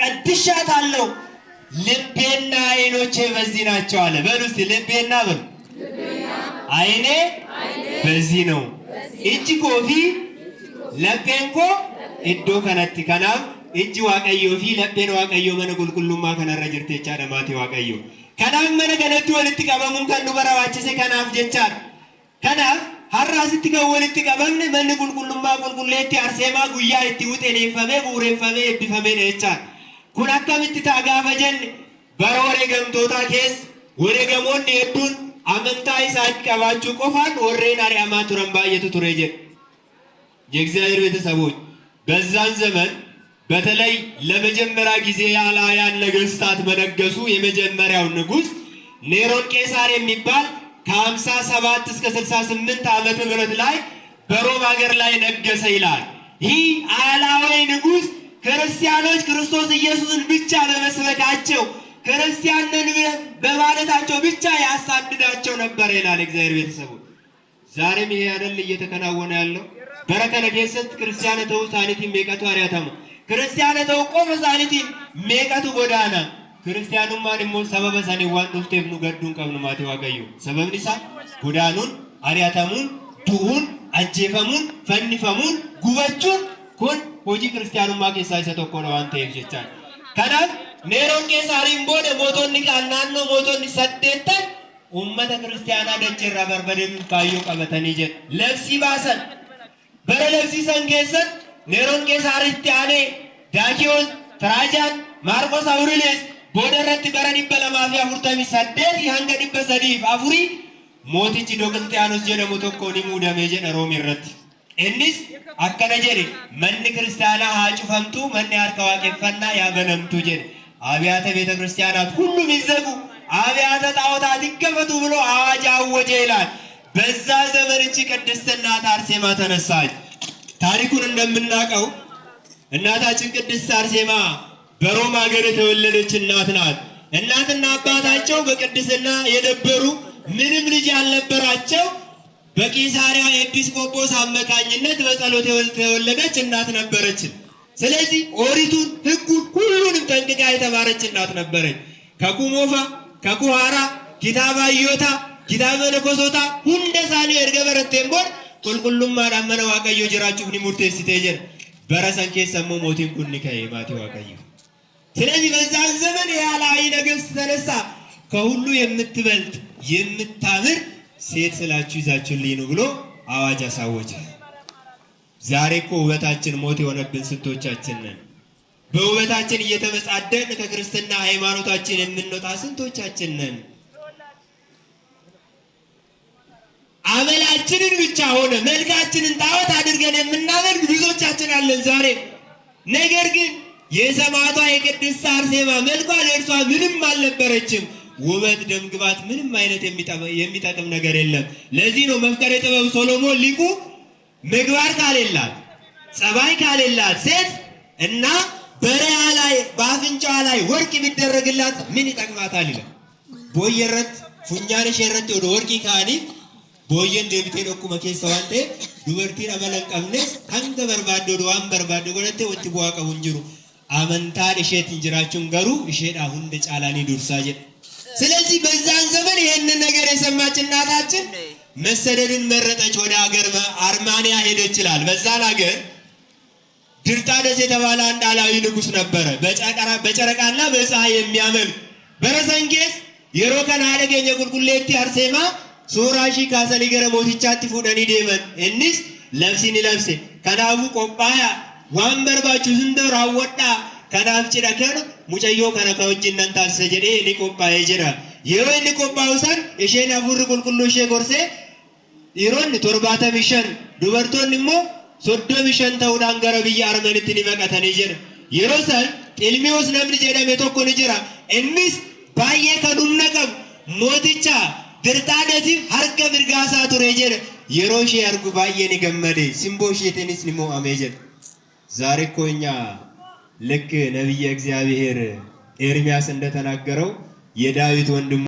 ቀድሻታለሁ ልቤና አይኖቼ በዚህ ናቸው አለ። በሉ እስቲ ልቤና በሉ አይኔ በዚህ ነው። እጅ ኮፊ ለቤንኮ እዶ ከነቲ ከናፍ እጅ ዋቀዮ ፊ ለቤን ዋቀዮ መነ ቁልቁሉማ ከነረ ጅርቴቻ ደማቲ ዋቀዮ ከናፍ መነ ከነቲ ወልቲ ቀበሙን ከኑ በራዋችሴ ከናፍ ጀቻል ከናፍ ሀራስቲ ከወልቲ ቀበምን መነ ቁልቁሉማ ቁልቁሌቲ አርሴማ ጉያ እቲ ውጤኔፈሜ ቡሬፈሜ እብፈሜ ነቻል ኩን አከምት ታጋፈጀን በሮሬ ገምቶታ ኬስ ወሬ ገሞን የዱን አመንታ ይሳት ቀባቹ ቆፋን ወሬን አሪያማ ቱረን ባየቱ ቱሬጀ የእግዚአብሔር ቤተሰቦች በዛን ዘመን በተለይ ለመጀመሪያ ጊዜ ያላያን ነገስታት በነገሱ የመጀመሪያው ንጉስ ኔሮን ቄሳር የሚባል ከ57 እስከ 68 ዓመተ ምህረት ላይ በሮም ሀገር ላይ ነገሰ ይላል። ይህ አላዊ ንጉስ ክርስቲያኖች ክርስቶስ ኢየሱስን ብቻ በመስበካቸው ክርስቲያንን በማለታቸው ብቻ ያሳድዳቸው ነበር ይላል እግዚአብሔር ቤተሰቦች። ዛሬም ይሄ አይደል እየተከናወነ ያለው? በረከነ ጌሰት ክርስቲያነ ተው ሳኒቲ ሜቀቱ አሪያታሙ ክርስቲያነ ተው ቆመ ሳኒቲ ሜቀቱ ጎዳና ክርስቲያኑ ማንሞ ሰበበ ሰኒ ዋን ዱፍቴፍ ኑ ገዱን ቀብኑ ማቴ ዋቀዩ ሰበብ ኒሳ ጎዳኑን አሪያታሙን ቱኡን አጀፈሙን ፈንፈሙን ጉበቹን ኩን ሆጂ ክርስቲያኑ ማኬሳ ይሰተኮ ነው አንተ ይልቻል ከናፍ ኔሮን ቄሳሪን ቦደ ሞቶኒ ቃናኖ ሞቶኒ ሰደተን ኡመተ ክርስቲያና ደቸራ በርበደን ካዩ ቀበተኒ ጀ ለብሲ ባሰን በረለብሲ ሰንጌሰን ኔሮን ቄሳሪት ያኔ ዳኪዮስ ትራጃን ማርቆስ አውሪሌስ ቦደረት በረኒ በለማፊያ ሁርተሚ ሰደት ያንገዲ በሰዲፍ አፉሪ ሞቲቺ ዶቅልጥያኖስ ጀነሙ ተኮኒ ሙደሜ ጀነ ሮም ይረት እንዲስ አከነ ጀሪ መን ክርስቲያና አጭፈምቱ መን ያርከዋቀፈና ያበነምቱ ጀሪ አብያተ ቤተ ክርስቲያናት ሁሉም ይዘጉ አብያተ ጣዖታት ይከፈቱ ብሎ አዋጅ አወጀ ይላል። በዛ ዘመን እቺ ቅድስት እናት አርሴማ ተነሳች። ታሪኩን እንደምናውቀው እናታችን ቅድስት አርሴማ በሮም ሀገር የተወለደች እናት ናት። እናትና አባታቸው በቅድስና የነበሩ ምንም ልጅ ያልነበራቸው በቂሳሪያ ኤጲስቆጶስ አመካኝነት በጸሎት የተወለደች እናት ነበረች። ስለዚህ ኦሪቱን ሕጉን ሁሉንም ጠንቅቃ የተማረች እናት ነበረች። ከኩሞፋ ከኩሃራ ኪታባዮታ ኪታበለ ኮሶታ ሁንደሳኔ እርገበረቴምቦን ቁልቁሉም ማዳመነ ዋቀዮ ጅራቹፍ ኒሙርቴስቴ ጀር በረሰን ከሰሙ ሞቲን ኩኒ ከይ ማቲ ዋቀዮ። ስለዚህ በዛን ዘመን ያላይ ነገስት ተነሳ ከሁሉ የምትበልጥ የምታምር ሴት ስላችሁ ይዛችሁልኝ ነው ብሎ አዋጅ አሳወጀ። ዛሬ እኮ ውበታችን ሞት የሆነብን ስንቶቻችን ነን? በውበታችን እየተመጻደን ከክርስትና ሃይማኖታችን የምንወጣ ስንቶቻችን ነን? አመላችንን ብቻ ሆነ መልካችንን ጣዖት አድርገን የምናመልክ ብዙዎቻችን አለን ዛሬ። ነገር ግን የሰማዕቷ የቅድስት አርሴማ መልኳ ለእርሷ ምንም አልነበረችም። ውበት ደምግባት ምንም አይነት የሚጠቅም ነገር የለም። ለዚህ ነው መፍቀሬ ጥበብ ሶሎሞን ሊቁ ምግባር ካሌላት ጸባይ ካሌላት ሴት እና በሪያ ላይ በአፍንጫዋ ላይ ወርቅ ቢደረግላት ምን ይጠቅማታል ይላል። ቦየረት ፉኛን ሸረት ወደ ወርቂ ካኒ ቦየን ደብቴ ነው ኩመኬ ሰዋንቴ ዱበርቲን አመለንቀምነስ አንተ በርባዶ ዶዋን በርባዶ ጎለቴ ወንቲ ቦዋቀ ሁንጅሩ አመንታ እሸት እንጅራቹን ገሩ እሸዳ ሁንደ ጫላኒ ዱርሳጀ። ስለዚህ በዛን ዘመን ይሄንን ነገር የሰማች እናታችን መሰደድን መረጠች። ወደ ሀገር አርማንያ ሄደች ይላል። በዛን ሀገር ድርጣደስ የተባለ አንድ አላዊ ንጉስ ነበረ። በጨረቃና በፀሐይ የሚያመልክ በረሰንጌስ የሮከን አደገኘ ቁልቁሌቲ አርሴማ ሶራሺ ካሰሊ ገረ ሞቲቻቲ ፉደኒ ዴመን እንስ ለብሲኒ ለብሴ ከናቡ ቆጳያ ዋንበርባቹ ዝንደው ራወጣ ከናፍ ጭዳከን ሙጨዮ ከነካውጅነን ታሰጀዴ ሊቆጳየ ጅራ የወይ ሊቆጳውሰን እሼና ፉር ቁልቁሉ ሼ ጎርሴ ይሮን ቶርባተ ሚሸን ዱበርቶን ሞ ሶዶ ሚሸን ተውዳን ገረ ብያ አርመንትን ይበቃተን ይጀር ይሮሰን ኢልሚውስ ነምን ጀደም የተኮን ጅራ እንስ ባየ ከዱምነቀም ሞቲቻ ድርጣደሲ ሀርከ ምርጋሳ ቱሬጀር የሮሽ ያርጉ ባየን ገመደ ሲምቦሽ የተንስ ንሞ አሜጀር። ዛሬ ኮኛ ልክ ነብየ እግዚአብሔር ኤርሚያስ እንደተናገረው የዳዊት ወንድም